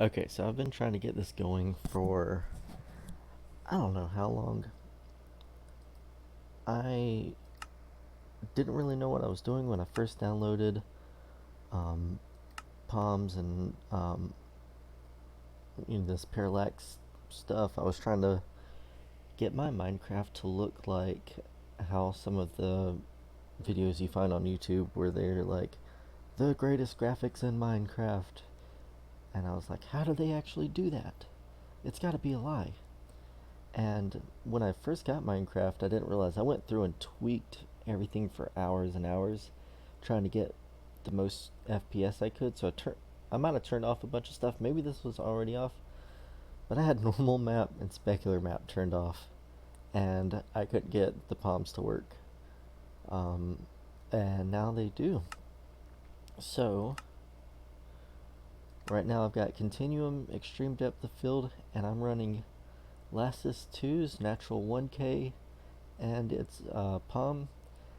Okay, so I've been trying to get this going for I don't know how long. I didn't really know what I was doing when I first downloaded um, Palms and this parallax stuff. I was trying to get my Minecraft to look like how some of the videos you find on YouTube where they're like the greatest graphics in Minecraft. And I was like, how do they actually do that? It's got to be a lie. And when I first got Minecraft, I didn't realize I went through and tweaked everything for hours and hours, trying to get the most FPS I could. So I might have turned off a bunch of stuff. Maybe this was already off, but I had normal map and specular map turned off, and I couldn't get the palms to work. Um, and now they do. So right now I've got Continuum, Extreme Depth of Field, and I'm running Laacis2's Natural 1K, and it's Palm,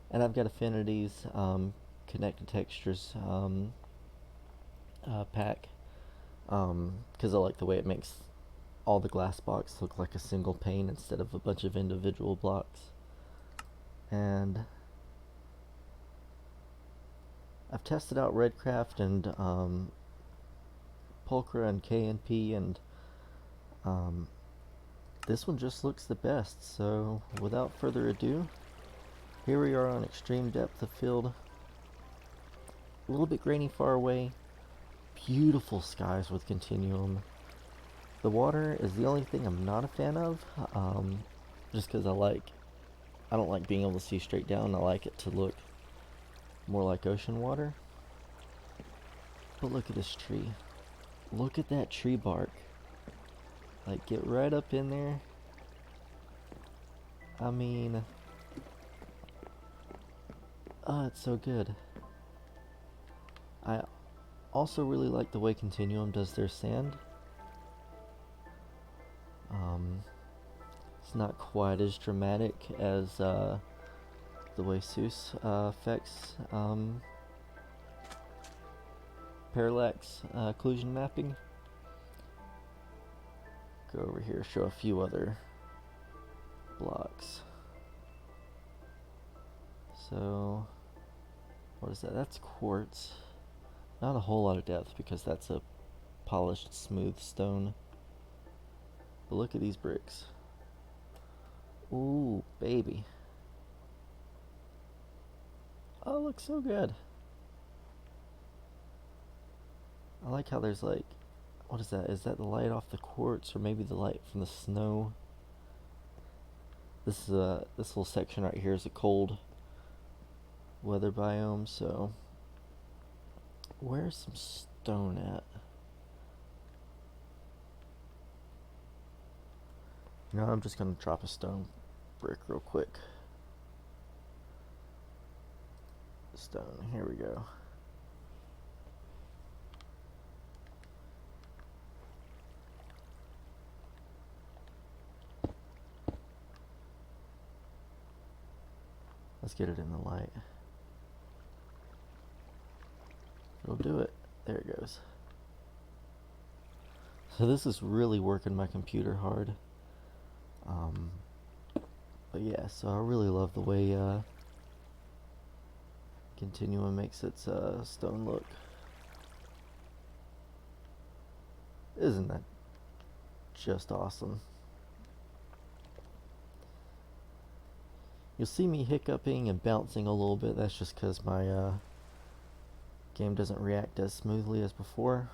and I've got Affinity's Connected Textures pack, because I like the way it makes all the glass blocks look like a single pane instead of a bunch of individual blocks. And I've tested out Redcraft and Pulcra and KNP, and this one just looks the best. So without further ado, here we are on Extreme Depth of Field. A little bit grainy far away. Beautiful skies with Continuum. The water is the only thing I'm not a fan of, just because I don't like being able to see straight down. I like it to look more like ocean water. But look at this tree. Look at that tree bark. Like, get right up in there. I mean, oh, it's so good. I also really like the way Continuum does their sand. It's not quite as dramatic as the way SEUS affects parallax occlusion mapping. Go over here, show a few other blocks. So, what is that? That's quartz. Not a whole lot of depth because that's a polished, smooth stone. But look at these bricks. Ooh, baby. Oh, it looks so good. I like how there's like, what is that? Is that the light off the quartz or maybe the light from the snow? This little section right here is a cold weather biome, so where's some stone at? I'm just gonna drop a stone brick real quick. Stone, here we go. Let's get it in the light. It'll do it. There it goes. So this is really working my computer hard. But yeah, so I really love the way Continuum makes its stone look. Isn't that just awesome? You'll see me hiccuping and bouncing a little bit. That's just because my game doesn't react as smoothly as before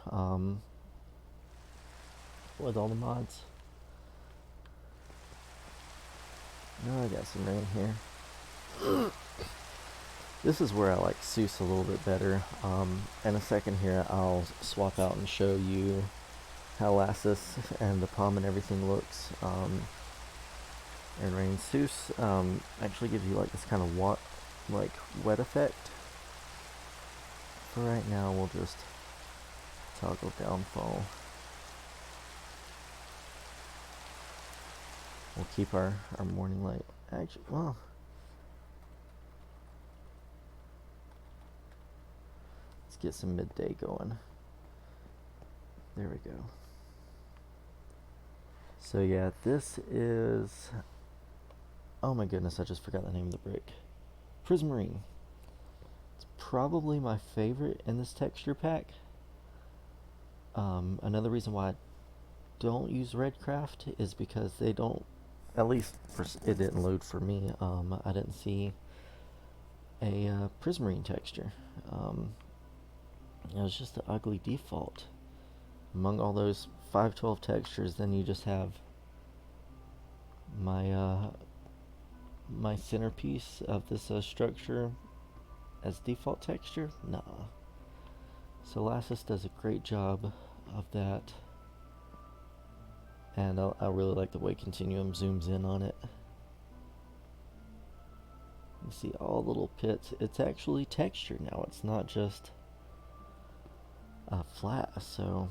with all the mods. Now I got some rain here. This is where I like SEUS a little bit better. In a second here, I'll swap out and show you how Laacis and the palm and everything looks. And rain SEUS actually gives you like this kind of wet effect. For right now, we'll just toggle downfall. We'll keep our morning light. Actually, well, let's get some midday going. There we go. So yeah, this is, oh my goodness, I just forgot the name of the brick. Prismarine. It's probably my favorite in this texture pack. Another reason why I don't use Redcraft is because they don't, at least it didn't load for me. I didn't see a Prismarine texture. It was just an ugly default. Among all those 512 textures, then you just have my my centerpiece of this structure as default texture. Nah. So Laacis does a great job of that, and I really like the way Continuum zooms in on it. You see all the little pits. It's actually texture now. It's not just flat. So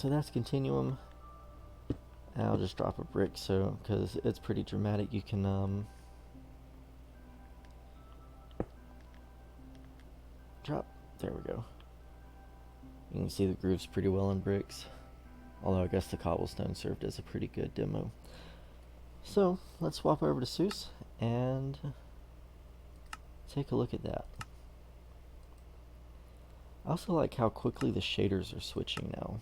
that's Continuum. And I'll just drop a brick, so because it's pretty dramatic. You can drop. There we go. You can see the grooves pretty well in bricks. Although I guess the Cobblestone served as a pretty good demo. So let's swap over to SEUS and take a look at that. I also like how quickly the shaders are switching now.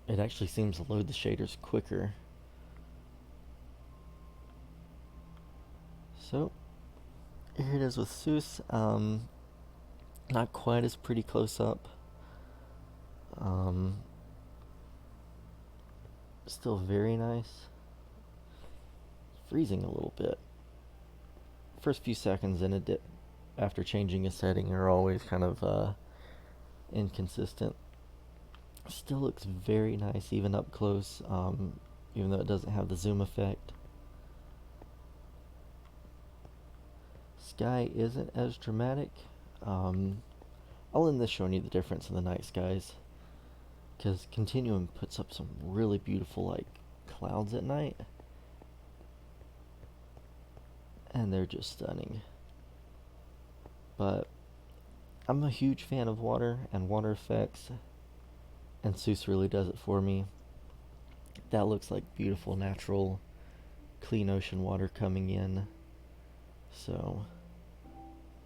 It actually seems to load the shaders quicker. So here it is with SEUS. Not quite as pretty close up. Still very nice. Freezing a little bit. First few seconds in a dip after changing a setting are always kind of inconsistent. Still looks very nice even up close, even though it doesn't have the zoom effect. Sky isn't as dramatic. I'll end this showing you the difference in the night skies, because Continuum puts up some really beautiful like clouds at night, and they're just stunning. But I'm a huge fan of water and water effects, and SEUS really does it for me. That looks like beautiful, natural, clean ocean water coming in. So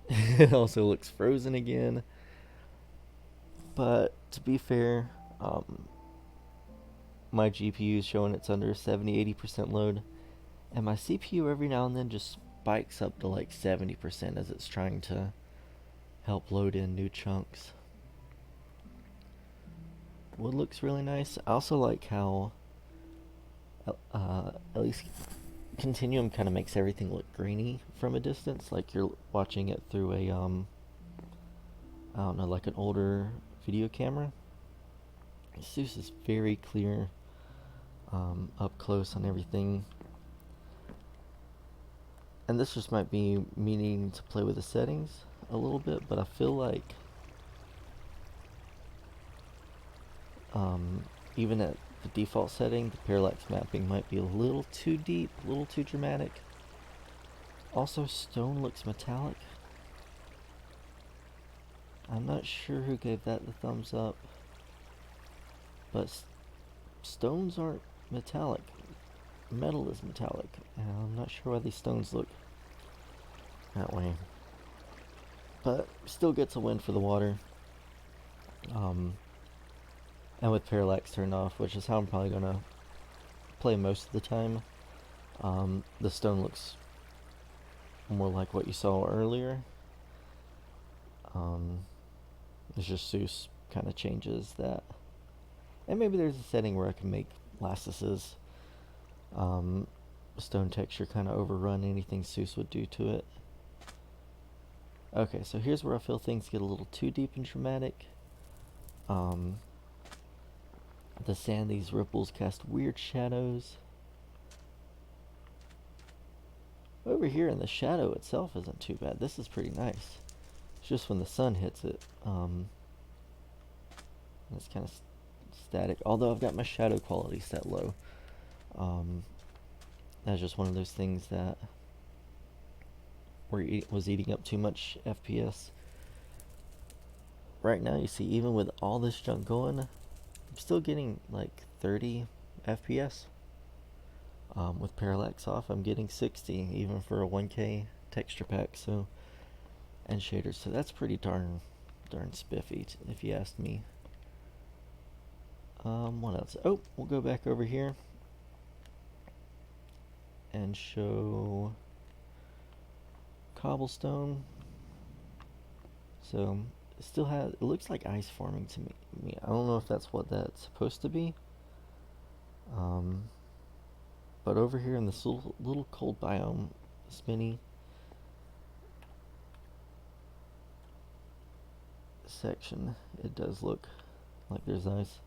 it also looks frozen again. But to be fair, my GPU is showing it's under 70-80% load, and my CPU every now and then just spikes up to like 70% as it's trying to help load in new chunks. Wood looks really nice. I also like how at least Continuum kind of makes everything look grainy from a distance, like you're watching it through a I don't know, like an older video camera. SEUS is very clear up close on everything. And this just might be me needing to play with the settings a little bit, but I feel like even at the default setting, the parallax mapping might be a little too deep, a little too dramatic. Also, stone looks metallic. I'm not sure who gave that the thumbs up, but stones aren't metallic. Metal is metallic, and I'm not sure why these stones look that way. But still gets a win for the water. And with parallax turned off, which is how I'm probably gonna play most of the time, the stone looks more like what you saw earlier. It's just SEUS kind of changes that. And maybe there's a setting where I can make Laacis' stone texture kind of overrun anything SEUS would do to it. Okay, so here's where I feel things get a little too deep and dramatic. The sand, these ripples cast weird shadows. Over here in the shadow itself isn't too bad. This is pretty nice. It's just when the sun hits it, it's kind of static. Although I've got my shadow quality set low. That's just one of those things that was eating up too much FPS. right now, you see, even with all this junk going, I'm still getting like 30 FPS. With parallax off, I'm getting 60, even for a 1K texture pack, so, and shaders, so that's pretty darn spiffy, if you ask me. What else? Oh, we'll go back over here and show Cobblestone. So it still has, it looks like ice forming to me. I don't know if that's what that's supposed to be. But over here in this little cold biome, spinny section, it does look like there's ice.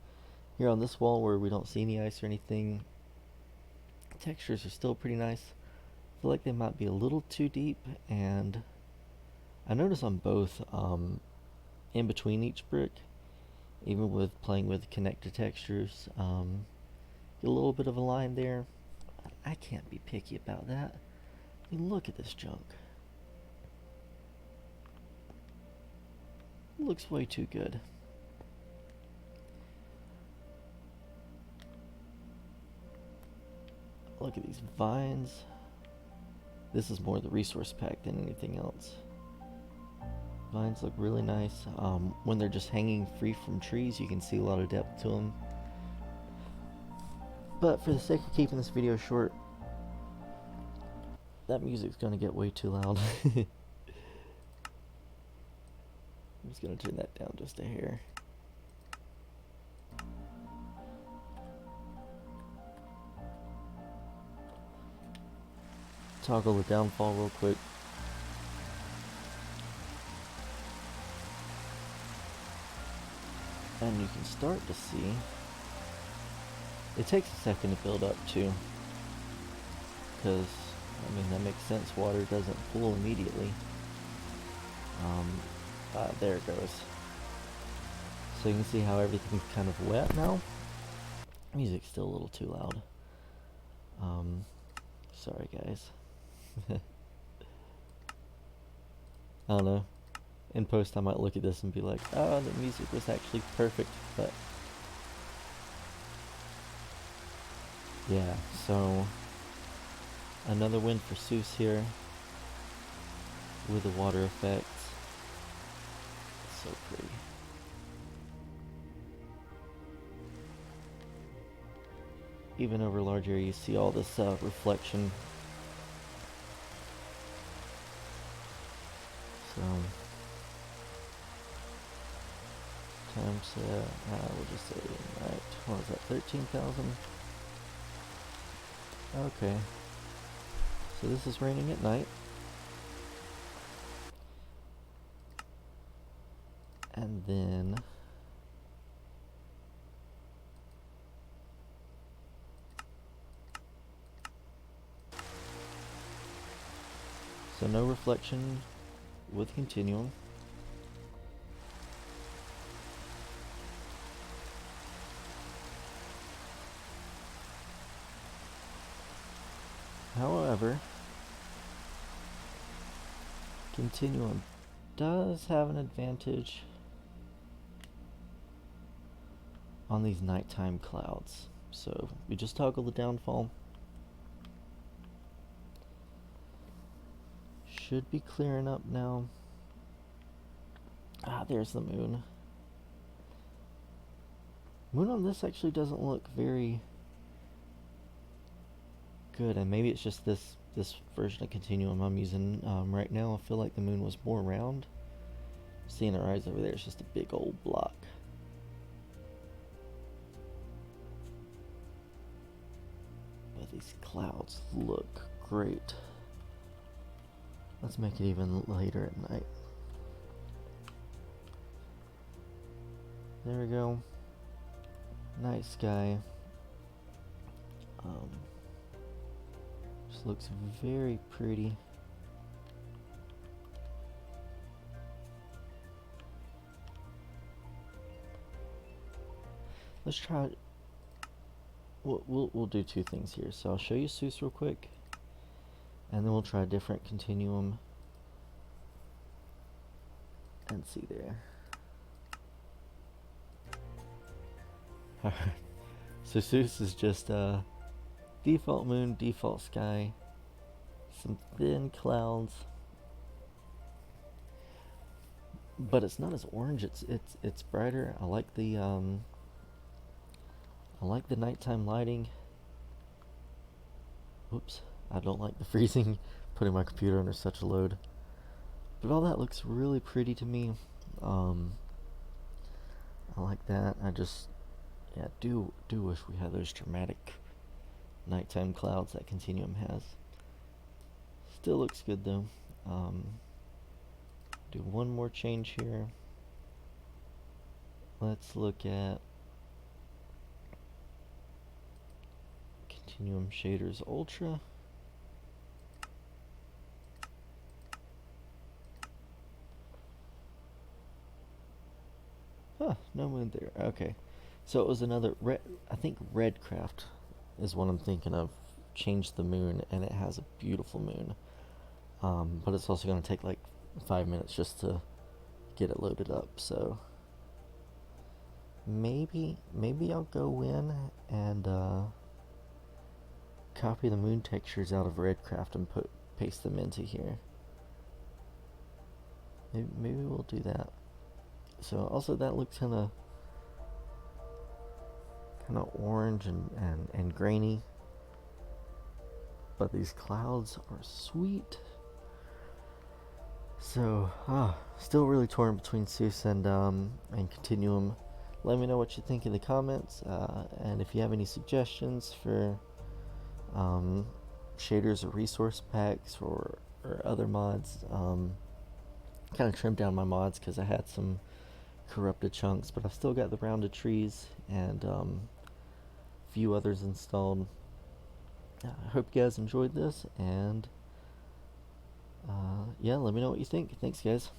Here on this wall where we don't see any ice or anything, textures are still pretty nice. I feel like they might be a little too deep, and I notice on both, in between each brick, even with playing with connector textures, get a little bit of a line there. I can't be picky about that. I mean, look at this junk. It looks way too good. Look at these vines. This is more the resource pack than anything else. Vines look really nice. When they're just hanging free from trees, you can see a lot of depth to them. But for the sake of keeping this video short, that music's gonna get way too loud. I'm just gonna turn that down just a hair. Toggle the downfall real quick. And you can start to see, it takes a second to build up too, because, I mean, that makes sense, water doesn't pool immediately. There it goes. So you can see how everything's kind of wet now. Music's still a little too loud. Sorry guys. I don't know. In post I might look at this and be like, oh, the music was actually perfect, but yeah, so another win for SEUS here with the water effects. It's so pretty. Even over large area, you see all this reflection. So times, we'll just say, right, what was that, 13,000? Okay. So this is raining at night. And then so no reflection with continuum. However, continuum does have an advantage on these nighttime clouds. So we just toggle the downfall. Should be clearing up now. Ah, there's the moon. Moon on this actually doesn't look very good, and maybe it's just this version of Continuum I'm using right now. I feel like the moon was more round. Seeing it rise over there, it's just a big old block. But these clouds look great. Let's make it even later at night. There we go. Night sky. Just looks very pretty. Let's try. We'll do two things here. So I'll show you SEUS real quick, and then we'll try a different continuum and see there. Alright, so SEUS is just default moon, default sky, some thin clouds, but it's not as orange. It's brighter. I like the nighttime lighting. Oops, I don't like the freezing, putting my computer under such a load. But all that looks really pretty to me. Um, I like that. I just, yeah, do wish we had those dramatic nighttime clouds that Continuum has. Still looks good though. Do one more change here. Let's look at Continuum Shaders Ultra. Huh, no moon there. Okay. So it was another red. I think Redcraft is what I'm thinking of. Changed the moon, and it has a beautiful moon. But it's also going to take like 5 minutes just to get it loaded up. So maybe I'll go in and copy the moon textures out of Redcraft and paste them into here. Maybe we'll do that. So also that looks kind of orange and grainy, but these clouds are sweet. So still really torn between SEUS and Continuum. Let me know what you think in the comments, and if you have any suggestions for shaders or resource packs or other mods. Kind of trimmed down my mods because I had some corrupted chunks, but I've still got the rounded trees and a few others installed. I hope you guys enjoyed this, and yeah, let me know what you think. Thanks, guys.